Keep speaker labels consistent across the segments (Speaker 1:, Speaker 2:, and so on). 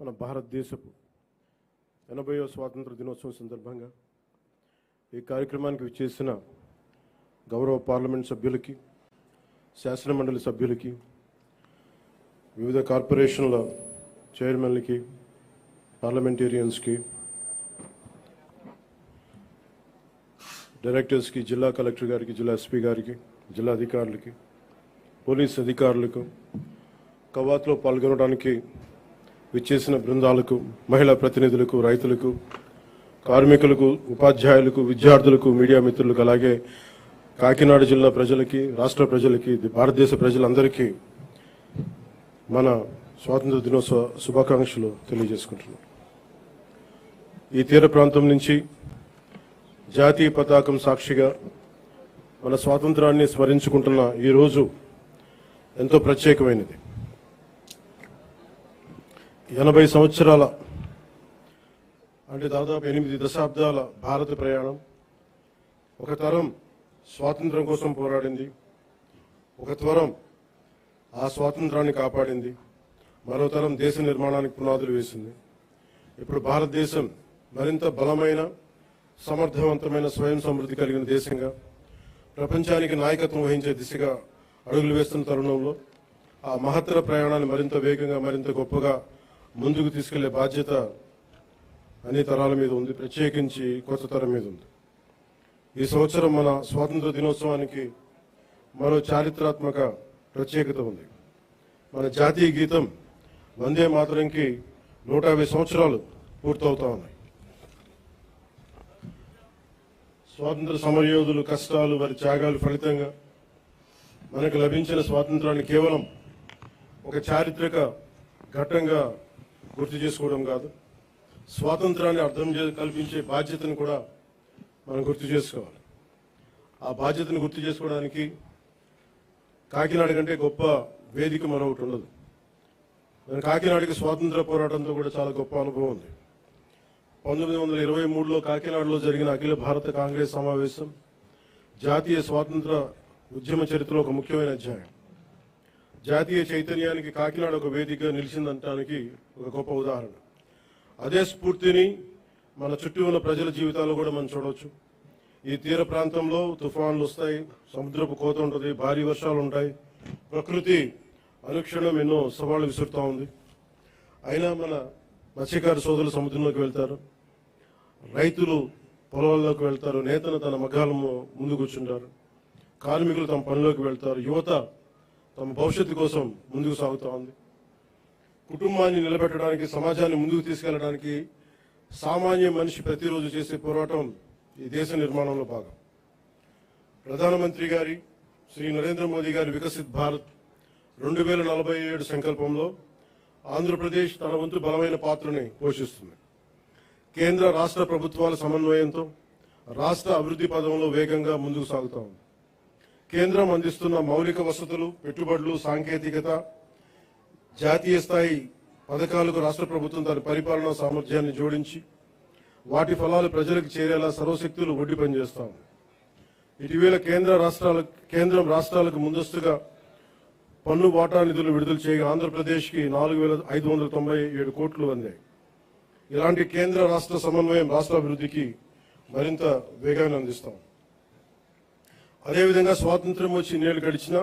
Speaker 1: మన భారతదేశపు 80వ స్వాతంత్ర దినోత్సవం సందర్భంగా ఈ కార్యక్రమానికి విచ్చేసిన గౌరవ పార్లమెంట్ సభ్యులకి, శాసన మండలి సభ్యులకి, వివిధ కార్పొరేషన్ల చైర్మన్లకి, పార్లమెంటేరియన్స్కి, డైరెక్టర్స్కి, జిల్లా కలెక్టర్ గారికి, జిల్లా ఎస్పీ గారికి, జిల్లా అధికారులకి, పోలీస్ అధికారులకు, కవాతులో పాల్గొనడానికి విచ్చేసిన బృందాలకు, మహిళా ప్రతినిధులకు, రైతులకు, కార్మికులకు, ఉపాధ్యాయులకు, విద్యార్థులకు, మీడియా మిత్రులకు, అలాగే కాకినాడ జిల్లా ప్రజలకి, రాష్ట్ర ప్రజలకి, భారతదేశ ప్రజలందరికీ మన స్వాతంత్ర దినోత్సవ శుభాకాంక్షలు తెలియజేసుకుంటున్నాం. ఈ తీర ప్రాంతం నుంచి జాతీయ పతాకం సాక్షిగా మన స్వాతంత్రాన్ని స్మరించుకుంటున్న ఈ రోజు ఎంతో ప్రత్యేకమైనది. 80 సంవత్సరాల అంటే దాదాపు 8 దశాబ్దాల భారత ప్రయాణం. ఒక తరం స్వాతంత్రం కోసం పోరాడింది, ఒక తరం ఆ స్వాతంత్రాన్ని కాపాడింది, మరో తరం దేశ నిర్మాణానికి పునాదులు వేసింది. ఇప్పుడు భారతదేశం మరింత బలమైన, సమర్థవంతమైన, స్వయం సమృద్ధి కలిగిన దేశంగా ప్రపంచానికి నాయకత్వం వహించే దిశగా అడుగులు వేస్తున్న తరుణంలో ఆ మహత్తర ప్రయాణాన్ని మరింత వేగంగా, మరింత గొప్పగా ముందుకు తీసుకెళ్లే బాధ్యత అన్ని తరాల మీద ఉంది, ప్రత్యేకించి కొత్త తరం మీద ఉంది. ఈ సంవత్సరం మన స్వాతంత్ర దినోత్సవానికి మరో చారిత్రాత్మక ప్రత్యేకత ఉంది. మన జాతీయ గీతం వందే మాతరంకి 150 సంవత్సరాలు పూర్తవుతా ఉన్నాయి. స్వాతంత్ర సమరయోధులు కష్టాలు, వారి త్యాగాలు ఫలితంగా మనకు లభించిన స్వాతంత్రాన్ని కేవలం ఒక చారిత్రక ఘట్టంగా గుర్తు చేసుకోవడం కాదు, స్వాతంత్రాన్ని అర్థం కల్పించే బాధ్యతను కూడా మనం గుర్తు చేసుకోవాలి. ఆ బాధ్యతను గుర్తు చేసుకోవడానికి కాకినాడ కంటే గొప్ప వేదిక మరొకటి ఉండదు. కాకినాడకి స్వాతంత్ర పోరాటంతో కూడా చాలా గొప్ప అనుభవం ఉంది. 1923లో కాకినాడలో జరిగిన అఖిల భారత కాంగ్రెస్ సమావేశం జాతీయ స్వాతంత్ర ఉద్యమ చరిత్రలో ఒక ముఖ్యమైన అధ్యాయం. జాతీయ చైతన్యానికి కాకినాడ ఒక వేదికగా నిలిచిందనడానికి ఒక గొప్ప ఉదాహరణ. అదే స్ఫూర్తిని మన చుట్టూ ఉన్న ప్రజల జీవితాల్లో కూడా మనం చూడవచ్చు. ఈ తీర ప్రాంతంలో తుఫాన్లు వస్తాయి, సముద్రపు కోత ఉంటుంది, భారీ వర్షాలు ఉంటాయి, ప్రకృతి అనుక్షణం ఎన్నో సవాళ్లు విసురుతూ ఉంది. అయినా మన మత్స్యకార సోదరులు సముద్రంలోకి వెళ్తారు, రైతులు పొలాల్లోకి వెళ్తారు, నేతలు తన మగ్గాల ముందు కూర్చుంటారు, కార్మికులు తమ పనిలోకి వెళ్తారు, యువత తమ భవిష్యత్తు కోసం ముందుకు సాగుతూ ఉంది. కుటుంబాన్ని నిలబెట్టడానికి, సమాజాన్ని ముందుకు తీసుకెళ్లడానికి సామాన్య మనిషి ప్రతిరోజు చేసే పోరాటం ఈ దేశ నిర్మాణంలో భాగం. ప్రధానమంత్రి గారి శ్రీ నరేంద్ర మోదీ గారి వికసిత్ భారత్ 2047 సంకల్పంలో ఆంధ్రప్రదేశ్ తన వంతు బలమైన పాత్రని పోషిస్తుంది. కేంద్ర రాష్ట్ర ప్రభుత్వాల సమన్వయంతో రాష్ట్ర అభివృద్ధి పదంలో వేగంగా ముందుకు సాగుతా ఉంది. కేంద్రం అందిస్తున్న మౌలిక వసతులు, పెట్టుబడులు, సాంకేతికత, జాతీయ స్థాయి పథకాలకు రాష్ట్ర ప్రభుత్వం తన పరిపాలనా సామర్థ్యాన్ని జోడించి వాటి ఫలాలు ప్రజలకు చేరేలా సర్వశక్తులు ఒడ్డి పనిచేస్తాం. ఇటీవల కేంద్రం రాష్ట్రాలకు ముందస్తుగా పన్ను వాటా నిధులు విడుదల చేయగా ఆంధ్రప్రదేశ్కి 4,597 కోట్లు అందాయి. ఇలాంటి కేంద్ర రాష్ట్ర సమన్వయం రాష్ట్ర అభివృద్ధికి మరింత వేగాన్ని అందిస్తాం. అదేవిధంగా స్వాతంత్ర్యం వచ్చి ఇన్నేళ్లు గడిచినా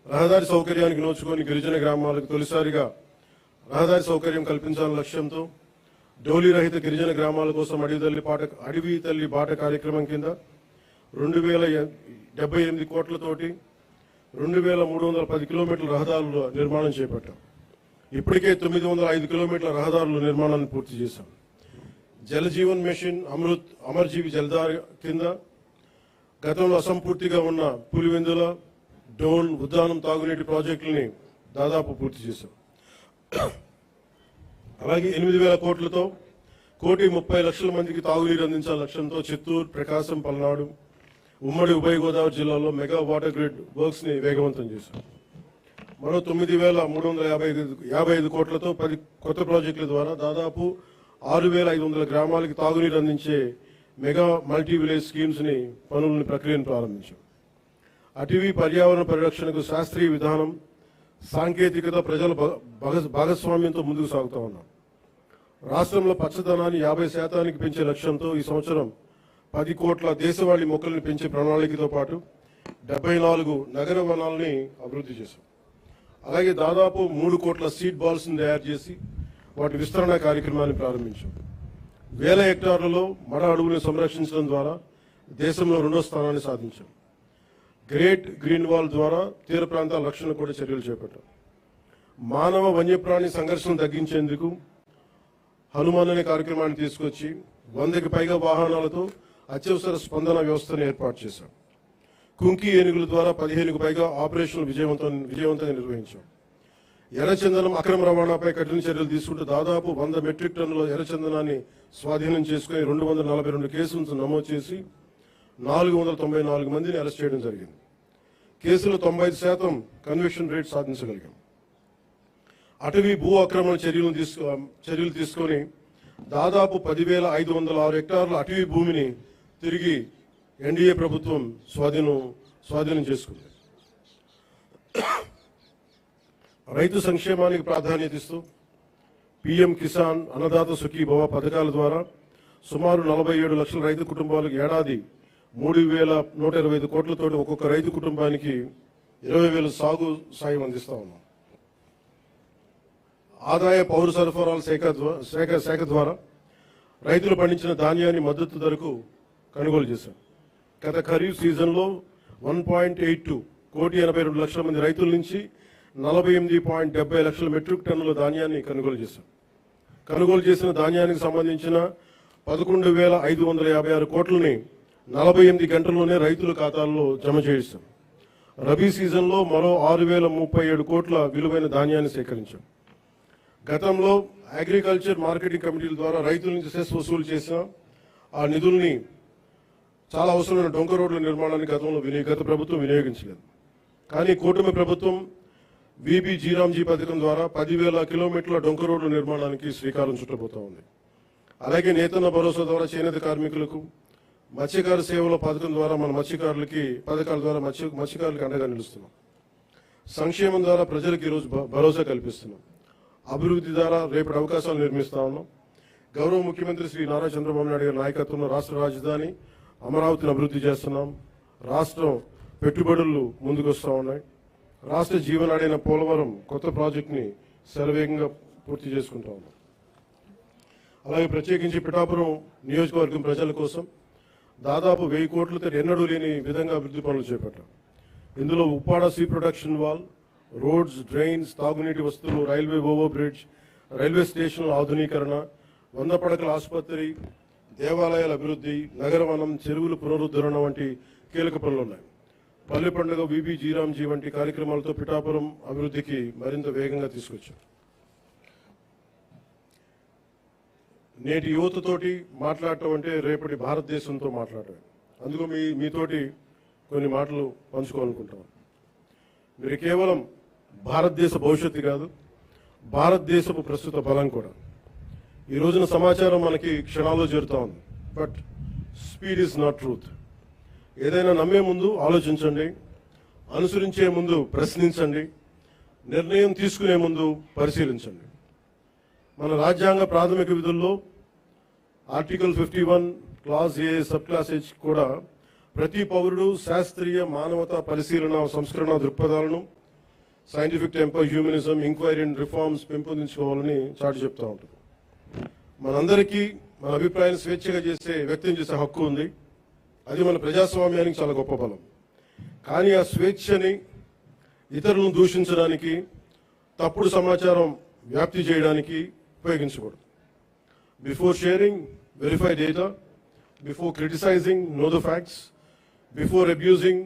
Speaker 1: రహదారి సౌకర్యానికి నోచుకొని గిరిజన గ్రామాలకు తొలిసారిగా రహదారి సౌకర్యం కల్పించాలనే లక్ష్యంతో డోలీ రహిత గిరిజన గ్రామాల కోసం అడవి తల్లి బాట కార్యక్రమం కింద 2,078 కోట్లతోటి 2,310 కిలోమీటర్ల రహదారుల నిర్మాణం చేపట్టాం. ఇప్పటికే 905 కిలోమీటర్ల రహదారుల నిర్మాణాన్ని పూర్తి చేశాం. జల జీవన్ మిషన్, అమృత్, అమర్జీవి జలధార కింద గతంలో అసంపూర్తిగా ఉన్న పులివెందుల, డోన్, ఉద్దానం తాగునీటి ప్రాజెక్టులని దాదాపు పూర్తి చేశాం. అలాగే 8,000 కోట్లతో 1,30,00,000 మందికి తాగునీరు అందించాల లక్ష్యంతో చిత్తూరు, ప్రకాశం, పల్నాడు, ఉమ్మడి ఉభయ గోదావరి జిల్లాలో మెగా వాటర్ గ్రిడ్ వర్క్స్ ని వేగవంతం చేశాం. మరో 9,355 కోట్లతో 10 కొత్త ప్రాజెక్టుల ద్వారా దాదాపు 6,500 గ్రామాలకి తాగునీరు అందించే మెగా మల్టీ విలేజ్ స్కీమ్స్ ని ప్రక్రియను ప్రారంభించాం. అటవీ పర్యావరణ పరిరక్షణకు శాస్త్రీయ విధానం, సాంకేతికత, ప్రజల భాగస్వామ్యంతో ముందుకు సాగుతా ఉన్నాం. రాష్ట్రంలో పచ్చదనాన్ని 50% పెంచే లక్ష్యంతో ఈ సంవత్సరం 10 కోట్ల దేశవాళీ మొక్కలను పెంచే ప్రణాళికతో పాటు 74 నగర వనాలని అభివృద్ధి చేశాం. అలాగే దాదాపు 3 కోట్ల సీడ్ బాల్స్ ని తయారు చేసి వాటి విస్తరణ కార్యక్రమాన్ని ప్రారంభించాం. వేల హెక్టార్లలో మడ అడవులను సంరక్షించడం ద్వారా దేశంలో 2వ స్థానాన్ని సాధించాం. గ్రేట్ గ్రీన్ వాల్ ద్వారా తీర ప్రాంతాల రక్షణ కూడా చర్యలు చేపట్టాం. మానవ వన్యప్రాణి సంఘర్షణ తగ్గించేందుకు హనుమాన్ అనే కార్యక్రమాన్ని తీసుకొచ్చి 100కి పైగా వాహనాలతో అత్యవసర స్పందన వ్యవస్థను ఏర్పాటు చేశాం. కుంకి ఏనుగుల ద్వారా 15కు పైగా ఆపరేషన్లు విజయవంతంగా నిర్వహించాం. ఎర్రచందనం అక్రమ రవాణాపై కఠిన చర్యలు తీసుకుంటూ దాదాపు 100 మెట్రిక్ టన్నుల ఎర్రచందనాన్ని స్వాధీనం చేసుకుని 242 కేసులను నమోదు చేసి 494 మందిని అరెస్ట్ చేయడం జరిగింది. కేసులో 95% కన్విక్షన్ రేట్ సాధించగలిగాం. అటవీ భూ ఆక్రమణ చర్యలు తీసుకొని దాదాపు 10,506 హెక్టార్ల అటవీ భూమిని తిరిగి ఎన్డీఏ ప్రభుత్వం స్వాధీనం చేసుకుంది. రైతు సంక్షేమానికి ప్రాధాన్యత ఇస్తూ పీఎం కిసాన్, అన్నదాత సుఖీభవ పథకాల ద్వారా సుమారు 47 లక్షల రైతు కుటుంబాలకు ఏడాది 3,125 కోట్లతోటి ఒక్కొక్క రైతు కుటుంబానికి 20,000 సాగు సాయం అందిస్తా ఉన్నాం. ఆదాయ పౌర సరఫరాల శాఖ ద్వారా రైతులు పండించిన ధాన్యాన్ని మద్దతు ధరకు కొనుగోలు చేశాం. గత ఖరీఫ్ సీజన్లో 1.82 కోటి 82 లక్షల మంది రైతుల నుంచి 48.70 లక్షల మెట్రిక్ టన్నుల ధాన్యాన్ని కొనుగోలు చేశాం. కొనుగోలు చేసిన ధాన్యానికి సంబంధించిన 11,556 కోట్లని 48 గంటల్లోనే రైతుల ఖాతాల్లో జమ చేయిస్తాం. రబీ సీజన్లో మరో 6,037 కోట్ల విలువైన ధాన్యాన్ని సేకరించాం. గతంలో అగ్రికల్చర్ మార్కెటింగ్ కమిటీల ద్వారా రైతుల నుంచి సెస్ వసూలు చేసిన ఆ నిధుల్ని చాలా అవసరమైన డొంక రోడ్ల నిర్మాణానికి గత ప్రభుత్వం వినియోగించలేదు. కానీ కూటమి ప్రభుత్వం వీబీ జీరాంజీ పథకం ద్వారా 10,000 కిలోమీటర్ల డొంక రోడ్ల నిర్మాణానికి శ్రీకారం చుట్టబోతా ఉంది. అలాగే నేతన్న భరోసా ద్వారా చేనేత కార్మికులకు, మత్స్యకార సేవల పథకం ద్వారా మన పథకాల ద్వారా మత్స్యకారులకు అండగా నిలుస్తున్నాం. సంక్షేమం ద్వారా ప్రజలకు ఈరోజు భరోసా కల్పిస్తున్నాం. అభివృద్ధి ద్వారా రేపటి అవకాశాలు నిర్మిస్తా ఉన్నాం. గౌరవ ముఖ్యమంత్రి శ్రీ నారా చంద్రబాబు నాయుడు గారి నాయకత్వంలో రాష్ట్ర రాజధాని అమరావతిని అభివృద్ధి చేస్తున్నాం. రాష్ట్రం పెట్టుబడులు ముందుకు వస్తూ ఉన్నాయి. రాష్ట్ర జీవనాడైన పోలవరం కొత్త ప్రాజెక్టుని శరవేగంగా పూర్తి చేసుకుంటా ఉన్నాం. అలాగే ప్రత్యేకించి పిఠాపురం నియోజకవర్గం ప్రజల కోసం దాదాపు 1000 కోట్లతో ఎన్నడూ లేని విధంగా అభివృద్ధి పనులు చేపట్టాం. ఇందులో Uppada sea protection wall, roads, drains, తాగునీటి వస్తువులు, రైల్వే ఓవర్ బ్రిడ్జ్, రైల్వే స్టేషన్ల ఆధునీకరణ, 100 పడకల ఆసుపత్రి, దేవాలయాల అభివృద్ధి, నగరవనం, చెరువుల పునరుద్ధరణ వంటి కీలక పనులు ఉన్నాయి. పల్లె పండుగ, వీబీ జీరాంజీ వంటి కార్యక్రమాలతో పిఠాపురం అభివృద్ధికి మరింత వేగంగా తీసుకొచ్చాం. నేటి యువతతోటి మాట్లాడటం అంటే రేపటి భారతదేశంతో మాట్లాడటం. అందుకు మీతోటి కొన్ని మాటలు పంచుకోవాలనుకుంటాం. మీరు కేవలం భారతదేశ భవిష్యత్తు కాదు, భారతదేశపు ప్రస్తుత బలం కూడా. ఈ రోజున సమాచారం మనకి క్షణాల్లో చేరుతా ఉంది. But speed is not truth. ఏదైనా నమ్మే ముందు ఆలోచించండి, అనుసరించే ముందు ప్రశ్నించండి, నిర్ణయం తీసుకునే ముందు పరిశీలించండి. మన రాజ్యాంగ ప్రాథమిక విధుల్లో article 51 clause A sub clause H కూడా ప్రతి పౌరుడు శాస్త్రీయ మానవతా పరిశీలన సంస్కరణ దృక్పథాలను, scientific temper, humanism, enquiry and reforms పెంపొందించుకోవాలని చాటి చెప్తా ఉంటుంది. మనందరికీ మన అభిప్రాయాన్ని స్వేచ్ఛగా వ్యక్తం చేసే హక్కు ఉంది. అది మన ప్రజాస్వామ్యానికి చాలా గొప్ప బలం. కానీ ఆ స్వేచ్ఛని ఇతరులను దూషించడానికి, తప్పుడు సమాచారం వ్యాప్తి చేయడానికి ఉపయోగించకూడదు. Before sharing, verify data. Before criticising, know the facts. Before abusing,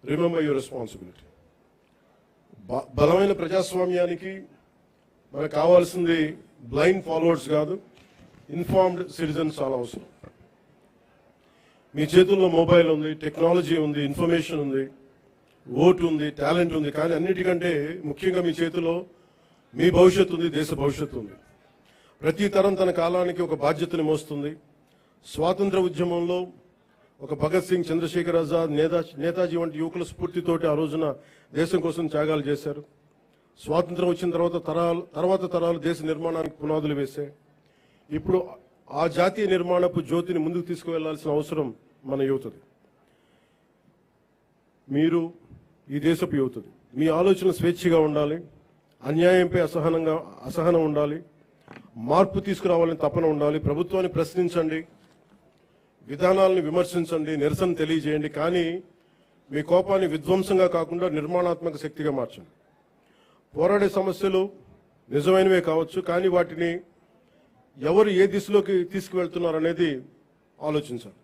Speaker 1: remember your responsibility. బలమైన ప్రజాస్వామ్యానికి మనకు కావాల్సింది బ్లైండ్ ఫాలోవర్స్ కాదు, ఇన్ఫార్మ్డ్ సిటిజన్స్ చాలా అవసరం. మీ చేతుల్లో మొబైల్ ఉంది, టెక్నాలజీ ఉంది, ఇన్ఫర్మేషన్ ఉంది, ఓటు ఉంది, టాలెంట్ ఉంది. కానీ అన్నిటికంటే ముఖ్యంగా మీ చేతిలో మీ భవిష్యత్తు ఉంది, దేశ భవిష్యత్తు ఉంది. ప్రతి తరం తన కాలానికి ఒక బాధ్యతని మోస్తుంది. స్వాతంత్ర ఉద్యమంలో ఒక భగత్ సింగ్, చంద్రశేఖర్ ఆజాద్, నేతాజీ వంటి యువకుల స్ఫూర్తితోటి ఆ రోజున దేశం కోసం త్యాగాలు చేశారు. స్వాతంత్రం వచ్చిన తర్వాత తరాలు దేశ నిర్మాణానికి పునాదులు వేశాయి. ఇప్పుడు ఆ జాతీయ నిర్మాణపు జ్యోతిని ముందుకు తీసుకువెళ్లాల్సిన అవసరం మన యువతది. మీరు ఈ దేశపు యువతది. మీ ఆలోచన స్వేచ్ఛగా ఉండాలి, అన్యాయంపై అసహనం ఉండాలి, మార్పు తీసుకురావాలని తపన ఉండాలి. ప్రభుత్వాన్ని ప్రశ్నించండి, విధానాలను విమర్శించండి, నిరసన తెలియజేయండి. కానీ మీ కోపాన్ని విధ్వంసంగా కాకుండా నిర్మాణాత్మక శక్తిగా మార్చండి. పోరాడే సమస్యలు నిజమైనవే కావచ్చు, కానీ వాటిని ఎవరు ఏ దిశలోకి తీసుకువెళ్తున్నారనేది ఆలోచించాలి.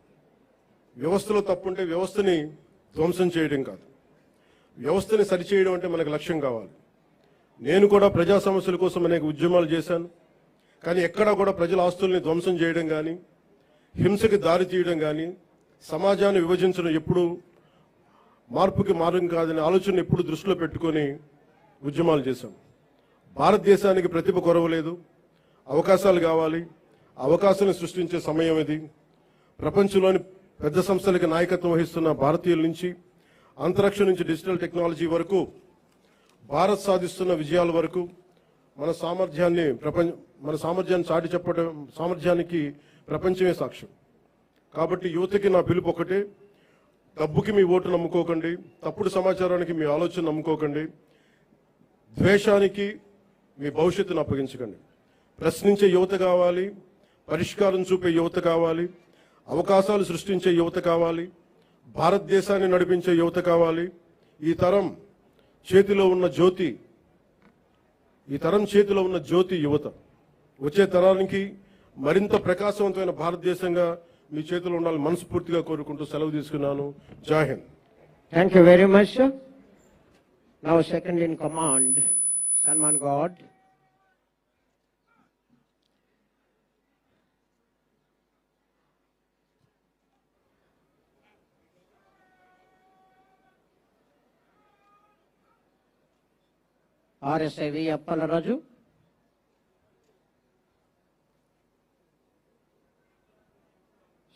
Speaker 1: వ్యవస్థలో తప్పుంటే వ్యవస్థని ధ్వంసం చేయడం కాదు, వ్యవస్థని సరిచేయడం అంటే మనకు లక్ష్యం కావాలి. నేను కూడా ప్రజా సమస్యల కోసం అనేక ఉద్యమాలు చేశాను, కానీ ఎక్కడా కూడా ప్రజల ఆస్తుల్ని ధ్వంసం చేయడం కానీ, హింసకి దారి తీయడం కానీ, సమాజాన్ని విభజించడం ఎప్పుడు మార్పుకి మార్గం కాదనే ఆలోచన ఎప్పుడు దృష్టిలో పెట్టుకొని ఉద్యమాలు చేశాం. భారతదేశానికి ప్రతిభ కొరవలేదు, అవకాశాలు కావాలి. అవకాశాలను సృష్టించే సమయం ఇది. ప్రపంచంలోని పెద్ద సంస్థలకి నాయకత్వం వహిస్తున్న భారతీయుల నుంచి, అంతరిక్షం నుంచి డిజిటల్ టెక్నాలజీ వరకు, భారత్ సాధిస్తున్న విజయాల వరకు మన సామర్థ్యాన్ని చాటి చెప్పడం సామర్థ్యానికి ప్రపంచమే సాక్ష్యం. కాబట్టి యువతకి నా పిలుపు ఒకటే: డబ్బుకి మీ ఓటు నమ్ముకోకండి, తప్పుడు సమాచారానికి మీ ఆలోచన నమ్ముకోకండి, ద్వేషానికి మీ భవిష్యత్తును అప్పగించకండి. ప్రశ్నించే యువత కావాలి, పరిష్కారం చూపే యువత కావాలి, అవకాశాలు సృష్టించే యువత కావాలి, భారతదేశాన్ని నడిపించే యువత కావాలి. ఈ తరం చేతిలో ఉన్న జ్యోతి యువత. వచ్చే తరానికి మరింత ప్రకాశవంతమైన భారతదేశంగా మీ చేతిలో ఉండాలని మనస్ఫూర్తిగా కోరుకుంటూ సెలవు తీసుకున్నాను. జై Hind.
Speaker 2: Thank you very much, sir. Now second in command, Sanman God. RSIV Appalaraju.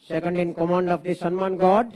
Speaker 2: Second in command of the Sanman God.